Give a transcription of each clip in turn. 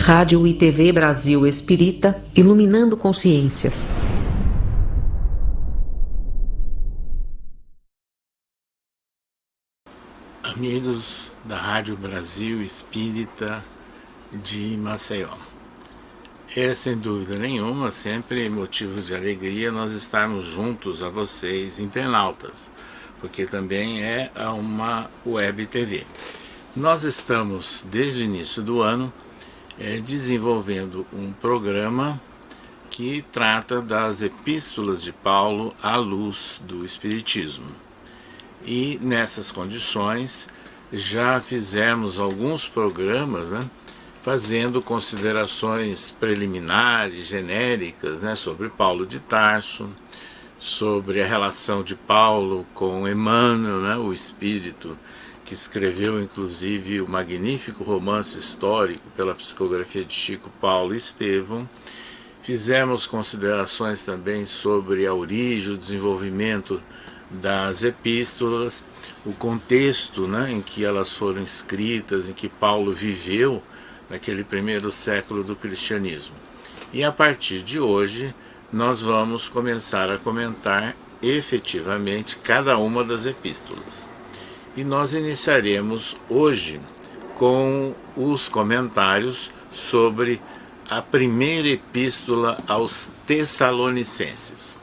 Rádio e TV Brasil Espírita, iluminando consciências. Amigos da Rádio Brasil Espírita de Maceió, é sem dúvida nenhuma sempre motivo de alegria nós estarmos juntos a vocês, internautas, porque também é uma web TV. Nós estamos desde o início do ano desenvolvendo um programa que trata das epístolas de Paulo à luz do Espiritismo. E nessas condições já fizemos alguns programas, fazendo considerações preliminares, genéricas, sobre Paulo de Tarso, sobre a relação de Paulo com Emmanuel, o Espírito, que escreveu inclusive o magnífico romance histórico pela psicografia de Chico Paulo Estevão. Fizemos considerações também sobre a origem, o desenvolvimento das epístolas, o contexto em que elas foram escritas, em que Paulo viveu naquele primeiro século do cristianismo. E a partir de hoje nós vamos começar a comentar efetivamente cada uma das epístolas. E nós iniciaremos hoje com os comentários sobre a primeira epístola aos Tessalonicenses,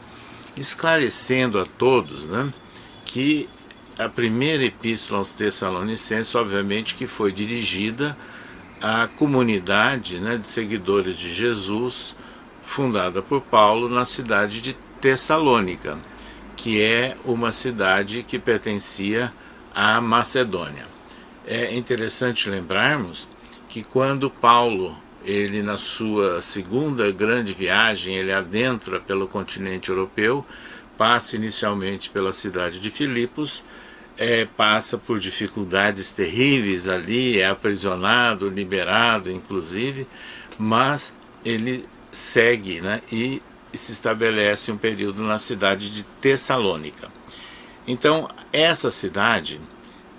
esclarecendo a todos que a primeira epístola aos Tessalonicenses, obviamente, que foi dirigida à comunidade de seguidores de Jesus, fundada por Paulo na cidade de Tessalônica, que é uma cidade que pertencia à Macedônia. É interessante lembrarmos que quando Paulo, ele na sua segunda grande viagem, ele adentra pelo continente europeu, passa inicialmente pela cidade de Filipos, passa por dificuldades terríveis ali, é aprisionado, liberado inclusive, mas ele segue e se estabelece um período na cidade de Tessalônica. Então, essa cidade,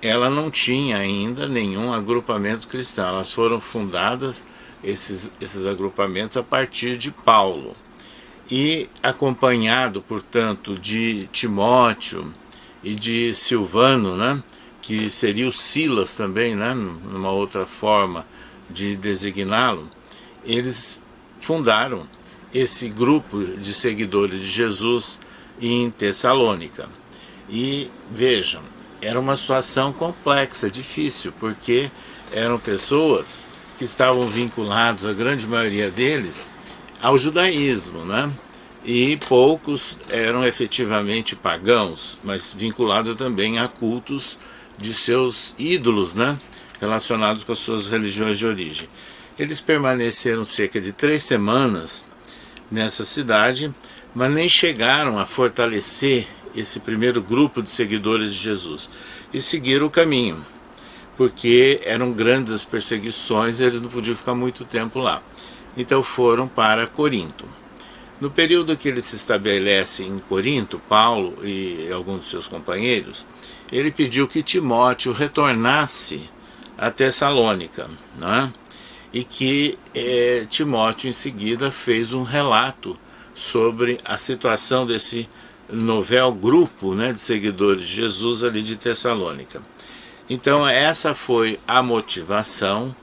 ela não tinha ainda nenhum agrupamento cristão. Elas foram fundadas, esses agrupamentos, a partir de Paulo. E acompanhado, portanto, de Timóteo e de Silvano, que seria o Silas também, numa outra forma de designá-lo, eles fundaram esse grupo de seguidores de Jesus em Tessalônica. E vejam, era uma situação complexa, difícil, porque eram pessoas que estavam vinculados, a grande maioria deles, ao judaísmo, e poucos eram efetivamente pagãos, mas vinculados também a cultos de seus ídolos, relacionados com as suas religiões de origem. Eles permaneceram cerca de 3 semanas nessa cidade, mas nem chegaram a fortalecer esse primeiro grupo de seguidores de Jesus, e seguiram o caminho, porque eram grandes as perseguições e eles não podiam ficar muito tempo lá. Então foram para Corinto. No período que ele se estabelece em Corinto, Paulo e alguns de seus companheiros, ele pediu que Timóteo retornasse a Tessalônica, e que Timóteo em seguida fez um relato sobre a situação desse novel grupo de seguidores de Jesus ali de Tessalônica. Então essa foi a motivação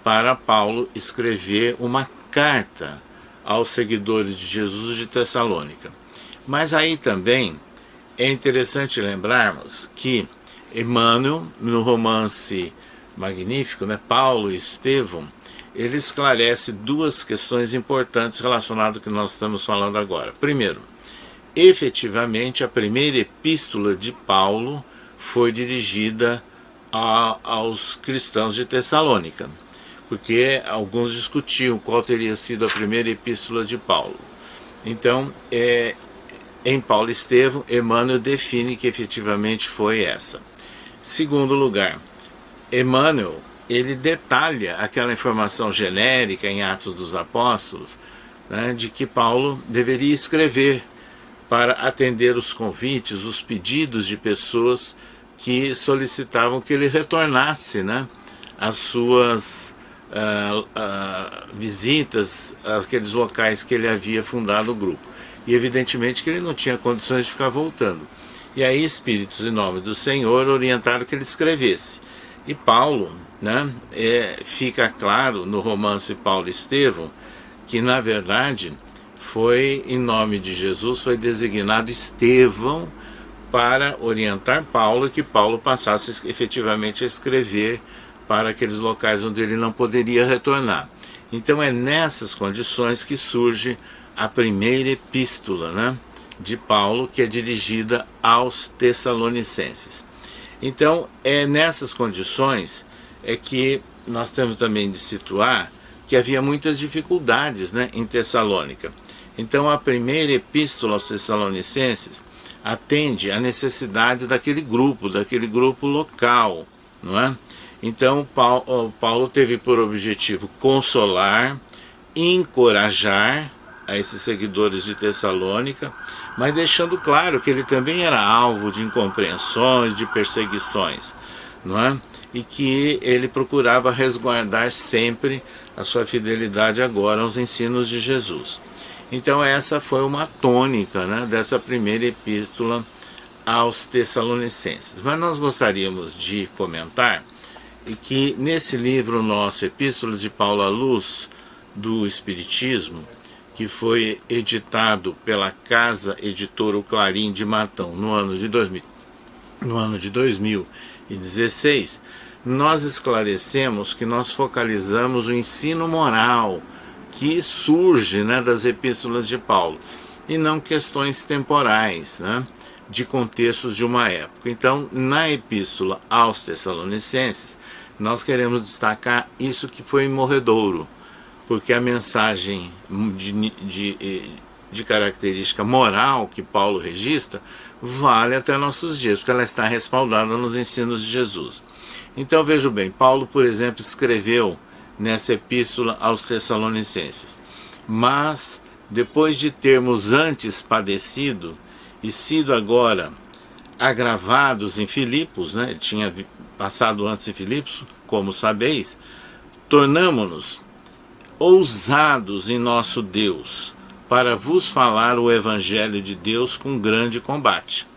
para Paulo escrever uma carta aos seguidores de Jesus de Tessalônica. Mas aí também é interessante lembrarmos que Emmanuel, no romance magnífico, Paulo e Estevão, ele esclarece 2 questões importantes relacionadas ao que nós estamos falando agora. Primeiro, efetivamente a primeira epístola de Paulo foi dirigida aos cristãos de Tessalônica, porque alguns discutiam qual teria sido a primeira epístola de Paulo. Então, em Paulo e Estevão, Emmanuel define que efetivamente foi essa. Segundo lugar, Emmanuel, ele detalha aquela informação genérica em Atos dos Apóstolos, de que Paulo deveria escrever para atender os convites, os pedidos de pessoas que solicitavam que ele retornasse às suas visitas àqueles locais que ele havia fundado o grupo. E evidentemente que ele não tinha condições de ficar voltando. E aí espíritos em nome do Senhor orientaram que ele escrevesse. E Paulo, né, fica claro no romance Paulo e Estevão, que na verdade foi em nome de Jesus, foi designado Estevão para orientar Paulo e que Paulo passasse efetivamente a escrever para aqueles locais onde ele não poderia retornar. Então é nessas condições que surge a primeira epístola, né, de Paulo, que é dirigida aos Tessalonicenses. Então é nessas condições que nós temos também de situar que havia muitas dificuldades, né, em Tessalônica. Então a primeira epístola aos Tessalonicenses atende à necessidade daquele grupo local, não é? Então Paulo teve por objetivo consolar, encorajar a esses seguidores de Tessalônica, mas deixando claro que ele também era alvo de incompreensões, de perseguições, não é? E que ele procurava resguardar sempre a sua fidelidade agora aos ensinos de Jesus. Então essa foi uma tônica, né, dessa primeira epístola aos Tessalonicenses. Mas nós gostaríamos de comentar que nesse livro nosso, Epístolas de Paulo à Luz do Espiritismo, que foi editado pela Casa Editora O Clarim de Matão no ano de 2016, nós esclarecemos que nós focalizamos o ensino moral que surge, né, das epístolas de Paulo, e não questões temporais, né, de contextos de uma época. Então, na epístola aos Tessalonicenses, nós queremos destacar isso que foi morredouro, porque a mensagem de característica moral que Paulo registra vale até nossos dias, porque ela está respaldada nos ensinos de Jesus. Então, veja bem, Paulo, por exemplo, escreveu nessa epístola aos Tessalonicenses: mas, depois de termos antes padecido e sido agora agravados em Filipos, né, ele tinha passado antes em Filipos, como sabeis, tornamo-nos ousados em nosso Deus, para vos falar o Evangelho de Deus com grande combate.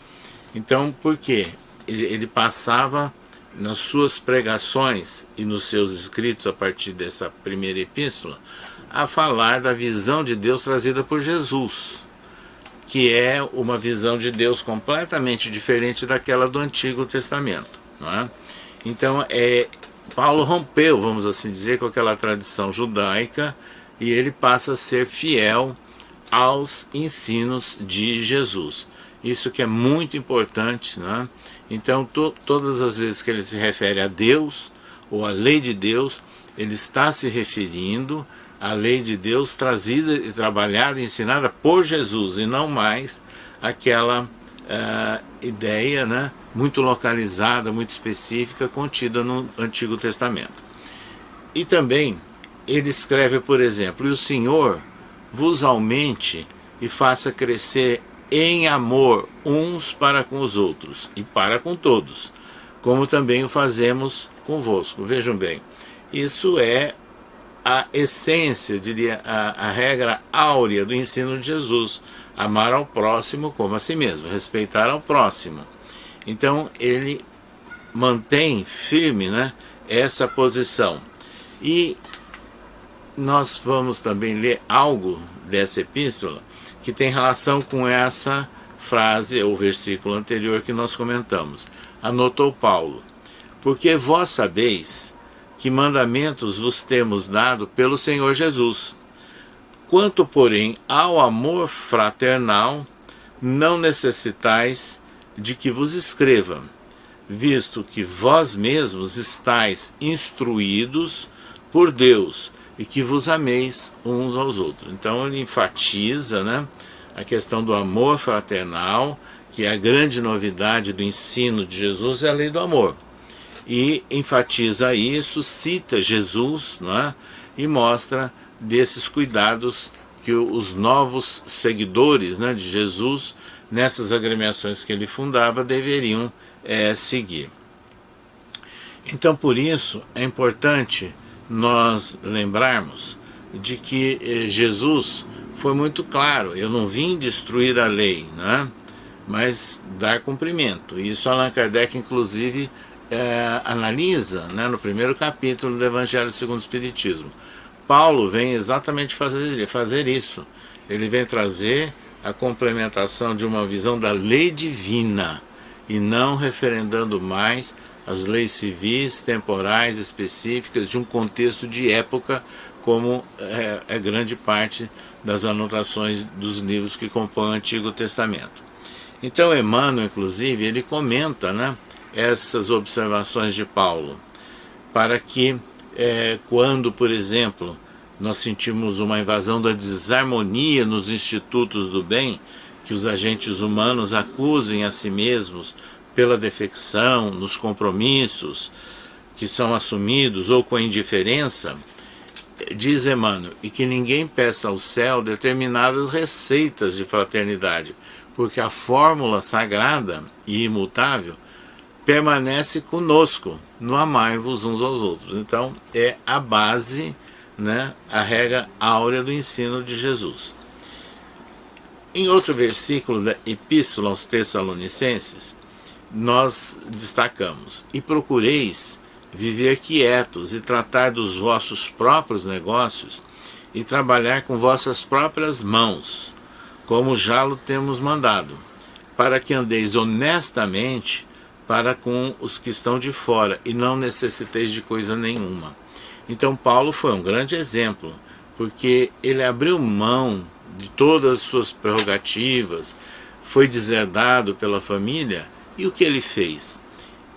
Então, por quê? Ele passava nas suas pregações e nos seus escritos a partir dessa primeira epístola a falar da visão de Deus trazida por Jesus, que é uma visão de Deus completamente diferente daquela do Antigo Testamento, não é? Então, Paulo rompeu, vamos assim dizer, com aquela tradição judaica e ele passa a ser fiel aos ensinos de Jesus. Isso que é muito importante, né? Então, todas as vezes que ele se refere a Deus ou à lei de Deus, ele está se referindo à lei de Deus trazida e trabalhada e ensinada por Jesus, e não mais aquela ideia, né, muito localizada, muito específica, contida no Antigo Testamento. E também ele escreve, por exemplo: e o Senhor vos aumente e faça crescer em amor uns para com os outros e para com todos, como também o fazemos convosco. Vejam bem, isso é a essência, diria, a regra áurea do ensino de Jesus: amar ao próximo como a si mesmo, respeitar ao próximo. Então ele mantém firme, né, essa posição. E nós vamos também ler algo dessa epístola que tem relação com essa frase, ou versículo anterior que nós comentamos. Anotou Paulo: porque vós sabeis que mandamentos vos temos dado pelo Senhor Jesus. Quanto, porém, ao amor fraternal, não necessitais de que vos escreva, visto que vós mesmos estáis instruídos por Deus e que vos ameis uns aos outros. Então ele enfatiza, né, a questão do amor fraternal, que é a grande novidade do ensino de Jesus, é a lei do amor. E enfatiza isso, cita Jesus, né, e mostra desses cuidados que os novos seguidores, né, de Jesus, nessas agremiações que ele fundava, deveriam seguir. Então, por isso, é importante nós lembrarmos de que Jesus foi muito claro: eu não vim destruir a lei, né? Mas dar cumprimento. Isso Allan Kardec, inclusive, analisa, né, no primeiro capítulo do Evangelho segundo o Espiritismo. Paulo vem exatamente fazer isso. Ele vem trazer a complementação de uma visão da lei divina e não referendando mais as leis civis, temporais, específicas de um contexto de época, como é grande parte das anotações dos livros que compõem o Antigo Testamento. Então Emmanuel, inclusive, ele comenta, né, essas observações de Paulo, para que quando, por exemplo, nós sentimos uma invasão da desarmonia nos institutos do bem, que os agentes humanos acusem a si mesmos pela defecção, nos compromissos que são assumidos ou com a indiferença, diz Emmanuel, e que ninguém peça ao céu determinadas receitas de fraternidade, porque a fórmula sagrada e imutável permanece conosco no amai-vos uns aos outros. Então é a base, né, a regra áurea do ensino de Jesus. Em outro versículo da Epístola aos Tessalonicenses, nós destacamos: e procureis viver quietos e tratar dos vossos próprios negócios e trabalhar com vossas próprias mãos, como já o temos mandado, para que andeis honestamente para com os que estão de fora e não necessiteis de coisa nenhuma. Então Paulo foi um grande exemplo, porque ele abriu mão de todas as suas prerrogativas, foi deserdado pela família, e o que ele fez?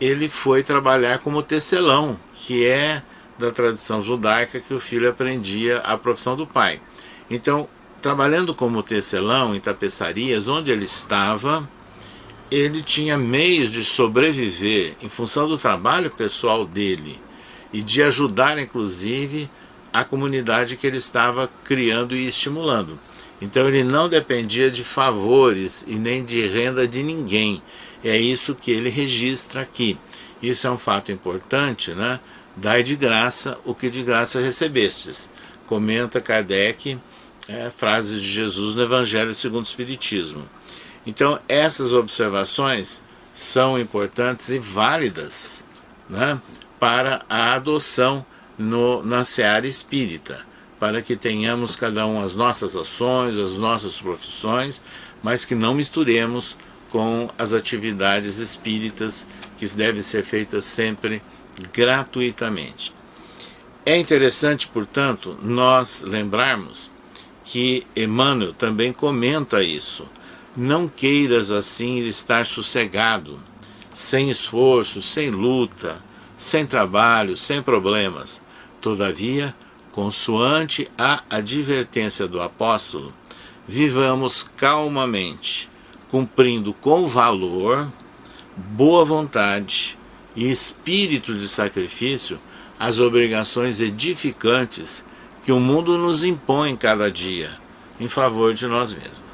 Ele foi trabalhar como tecelão, que é da tradição judaica que o filho aprendia a profissão do pai. Então, trabalhando como tecelão em tapeçarias, onde ele estava, ele tinha meios de sobreviver em função do trabalho pessoal dele e de ajudar, inclusive, a comunidade que ele estava criando e estimulando. Então ele não dependia de favores e nem de renda de ninguém. É isso que ele registra aqui. Isso é um fato importante, né? Dai de graça o que de graça recebestes. Comenta Kardec, frases de Jesus no Evangelho segundo o Espiritismo. Então essas observações são importantes e válidas, né, para a adoção na seara espírita, para que tenhamos cada um as nossas ações, as nossas profissões, mas que não misturemos com as atividades espíritas, que devem ser feitas sempre gratuitamente. É interessante, portanto, nós lembrarmos que Emmanuel também comenta isso. Não queiras assim estar sossegado, sem esforço, sem luta, sem trabalho, sem problemas. Todavia, consoante a advertência do apóstolo, vivamos calmamente, cumprindo com valor, boa vontade e espírito de sacrifício as obrigações edificantes que o mundo nos impõe cada dia em favor de nós mesmos.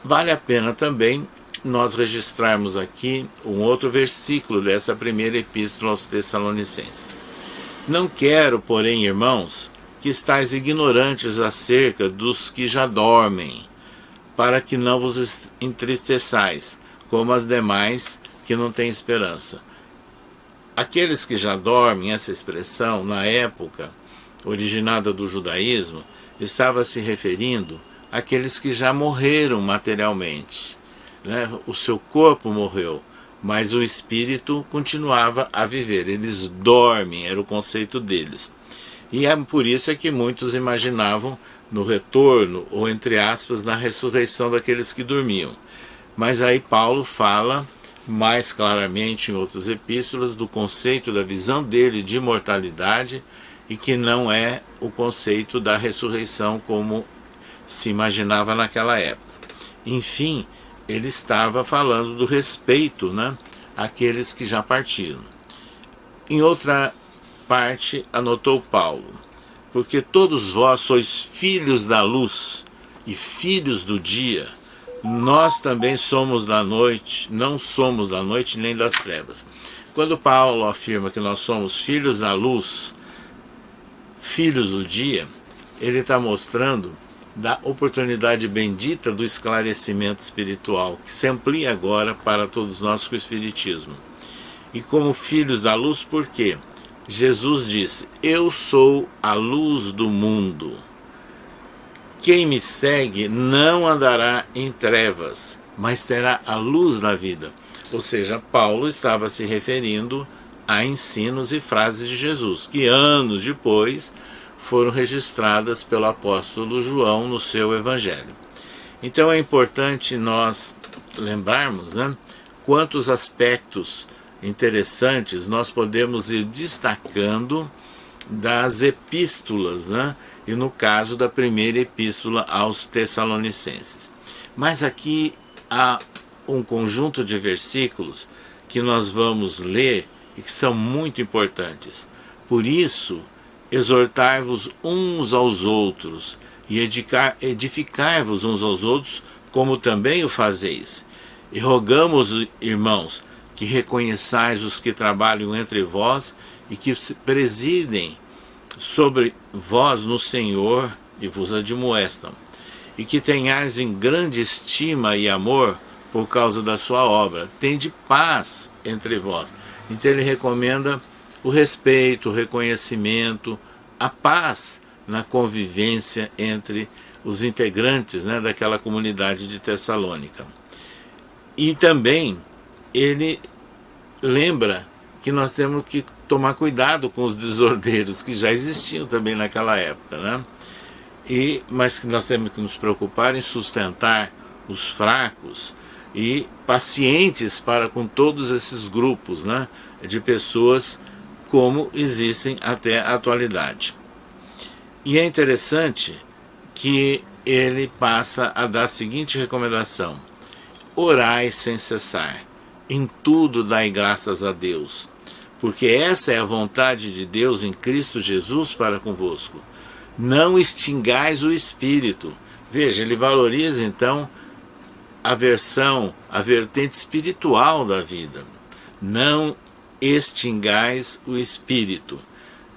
Vale a pena também nós registrarmos aqui um outro versículo dessa primeira epístola aos Tessalonicenses. Não quero, porém, irmãos, que estáis ignorantes acerca dos que já dormem, para que não vos entristeçais, como as demais que não têm esperança. Aqueles que já dormem, essa expressão, na época originada do judaísmo, estava se referindo àqueles que já morreram materialmente, né? O seu corpo morreu, mas o espírito continuava a viver. Eles dormem, era o conceito deles. E é por isso que muitos imaginavam no retorno, ou entre aspas, na ressurreição daqueles que dormiam. Mas aí Paulo fala mais claramente em outras epístolas do conceito da visão dele de imortalidade, e que não é o conceito da ressurreição como se imaginava naquela época. Enfim, ele estava falando do respeito, né, àqueles que já partiram. Em outra parte, anotou Paulo: porque todos vós sois filhos da luz e filhos do dia, nós também somos da noite, não somos da noite nem das trevas. quando Paulo afirma que nós somos filhos da luz, filhos do dia, ele está mostrando da oportunidade bendita do esclarecimento espiritual, que se amplia agora para todos nós com o Espiritismo. E como filhos da luz, por quê? Jesus disse: eu sou a luz do mundo. Quem me segue não andará em trevas, mas terá a luz da vida. Ou seja, Paulo estava se referindo a ensinos e frases de Jesus, que anos depois foram registradas pelo apóstolo João no seu evangelho. Então é importante nós lembrarmos, né, quantos aspectos interessantes nós podemos ir destacando das epístolas, né, e no caso da primeira epístola aos Tessalonicenses. Mas aqui há um conjunto de versículos que nós vamos ler e que são muito importantes. Por isso, exortai-vos uns aos outros e edificai-vos uns aos outros, como também o fazeis. E rogamos, irmãos, que reconheçais os que trabalham entre vós e que presidem sobre vós no Senhor e vos admoestam, e que tenhais em grande estima e amor por causa da sua obra. Tende paz entre vós. Então ele recomenda o respeito, o reconhecimento, a paz na convivência entre os integrantes, né, daquela comunidade de Tessalônica. E também ele lembra que nós temos que tomar cuidado com os desordeiros, que já existiam também naquela época, né? Mas que nós temos que nos preocupar em sustentar os fracos e pacientes para com todos esses grupos, né, de pessoas como existem até a atualidade. E é interessante que ele passa a dar a seguinte recomendação: orai sem cessar, em tudo dai graças a Deus, porque essa é a vontade de Deus em Cristo Jesus para convosco. Não extingais o Espírito. Veja, ele valoriza então a vertente espiritual da vida. Não extingais o Espírito.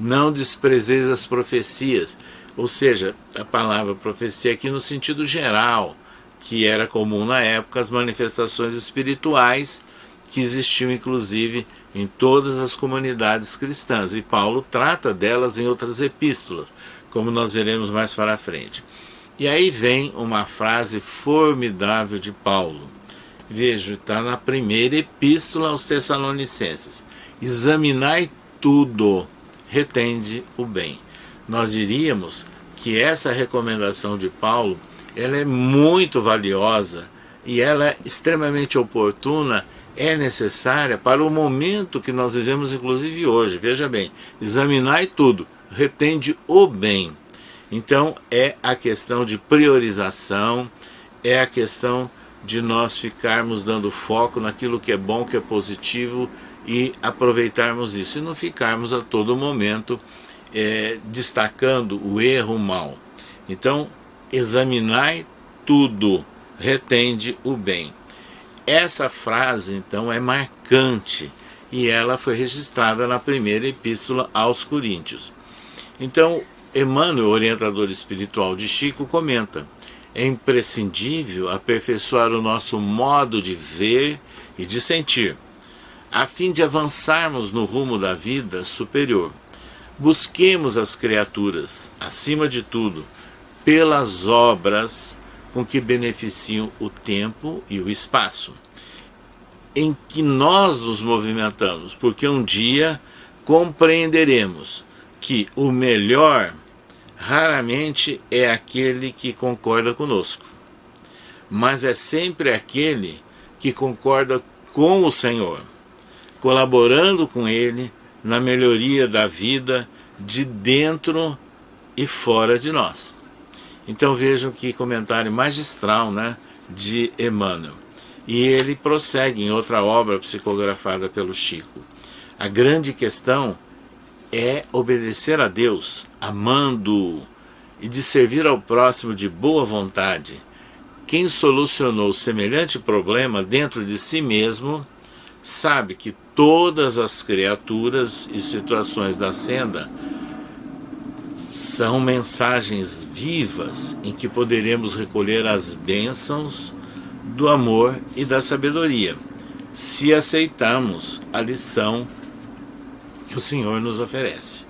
Não desprezeis as profecias. Ou seja, a palavra profecia aqui no sentido geral, que era comum na época, as manifestações espirituais que existiam inclusive em todas as comunidades cristãs. E Paulo trata delas em outras epístolas, como nós veremos mais para frente. E aí vem uma frase formidável de Paulo. Veja, está na primeira epístola aos Tessalonicenses: examinai tudo, retende o bem. Nós diríamos que essa recomendação de Paulo, ela é muito valiosa e ela é extremamente oportuna, é necessária para o momento que nós vivemos, inclusive hoje. Veja bem, examinai tudo, retende o bem. Então é a questão de priorização, é a questão de nós ficarmos dando foco naquilo que é bom, que é positivo, e aproveitarmos isso, e não ficarmos a todo momento destacando o erro, o mal. Então, examinai tudo, retende o bem. Essa frase, então, é marcante, e ela foi registrada na primeira epístola aos Coríntios. Então, Emmanuel, orientador espiritual de Chico, comenta: é imprescindível aperfeiçoar o nosso modo de ver e de sentir, a fim de avançarmos no rumo da vida superior. Busquemos as criaturas, acima de tudo, pelas obras com que beneficiam o tempo e o espaço em que nós nos movimentamos, porque um dia compreenderemos que o melhor raramente é aquele que concorda conosco, mas é sempre aquele que concorda com o Senhor, colaborando com Ele na melhoria da vida de dentro e fora de nós. Então vejam que comentário magistral, né, de Emmanuel. E ele prossegue em outra obra psicografada pelo Chico. A grande questão é obedecer a Deus, amando-o, e de servir ao próximo de boa vontade. Quem solucionou semelhante problema dentro de si mesmo sabe que todas as criaturas e situações da senda são mensagens vivas em que poderemos recolher as bênçãos do amor e da sabedoria, se aceitarmos a lição que o Senhor nos oferece.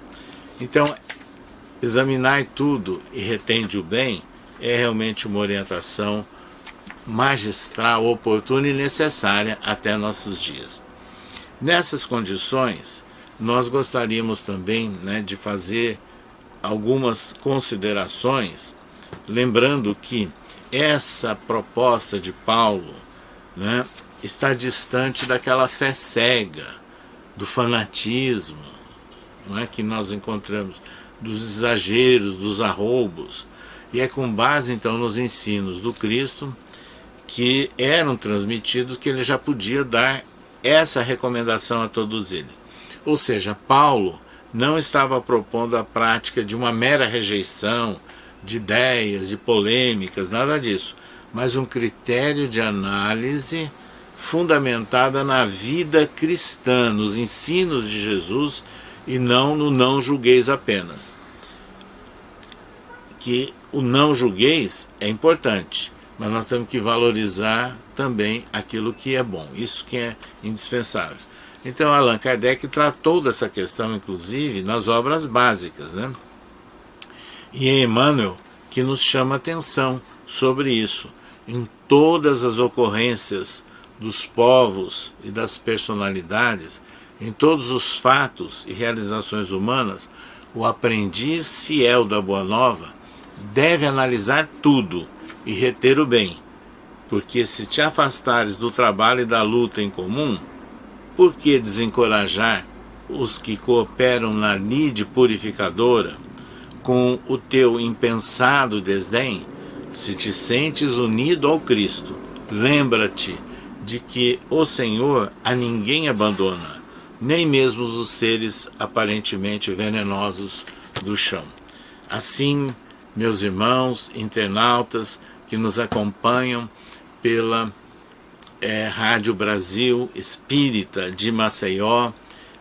Então, examinar tudo e retende o bem é realmente uma orientação magistral, oportuna e necessária até nossos dias. Nessas condições, nós gostaríamos também, de fazer algumas considerações, lembrando que essa proposta de Paulo, está distante daquela fé cega, do fanatismo, que nós encontramos, dos exageros, dos arroubos, e é com base então nos ensinos do Cristo que eram transmitidos que ele já podia dar essa recomendação a todos eles. Ou seja, Paulo não estava propondo a prática de uma mera rejeição de ideias, de polêmicas, nada disso, mas um critério de análise fundamentada na vida cristã, nos ensinos de Jesus e não no não julgueis apenas. Que o não julgueis é importante, mas nós temos que valorizar também aquilo que é bom, isso que é indispensável. Então Allan Kardec tratou dessa questão, inclusive, nas obras básicas, E é Emmanuel que nos chama a atenção sobre isso. Em todas as ocorrências dos povos e das personalidades, em todos os fatos e realizações humanas, o aprendiz fiel da Boa Nova deve analisar tudo e reter o bem, porque se te afastares do trabalho e da luta em comum, por que desencorajar os que cooperam na lide purificadora com o teu impensado desdém? Se te sentes unido ao Cristo, lembra-te de que o Senhor a ninguém abandona, nem mesmo os seres aparentemente venenosos do chão. Assim, meus irmãos internautas que nos acompanham pela Rádio Brasil Espírita de Maceió,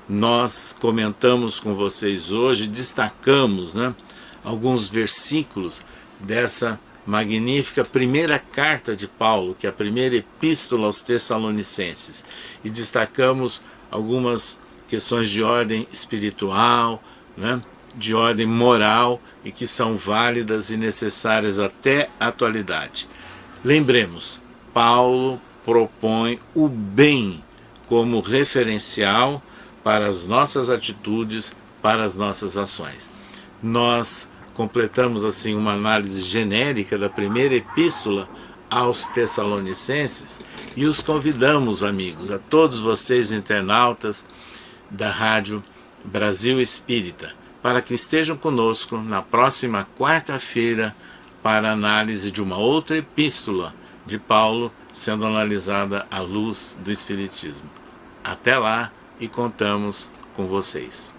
nós comentamos com vocês hoje, destacamos alguns versículos dessa magnífica primeira carta de Paulo, que é a primeira epístola aos Tessalonicenses, e destacamos algumas questões de ordem espiritual, de ordem moral, e que são válidas e necessárias até a atualidade. Lembremos, Paulo propõe o bem como referencial para as nossas atitudes, para as nossas ações. Nós completamos assim uma análise genérica da primeira epístola aos Tessalonicenses e os convidamos, amigos, a todos vocês internautas da Rádio Brasil Espírita, para que estejam conosco na próxima quarta-feira para a análise de uma outra epístola de Paulo, sendo analisada à luz do Espiritismo. Até lá e contamos com vocês.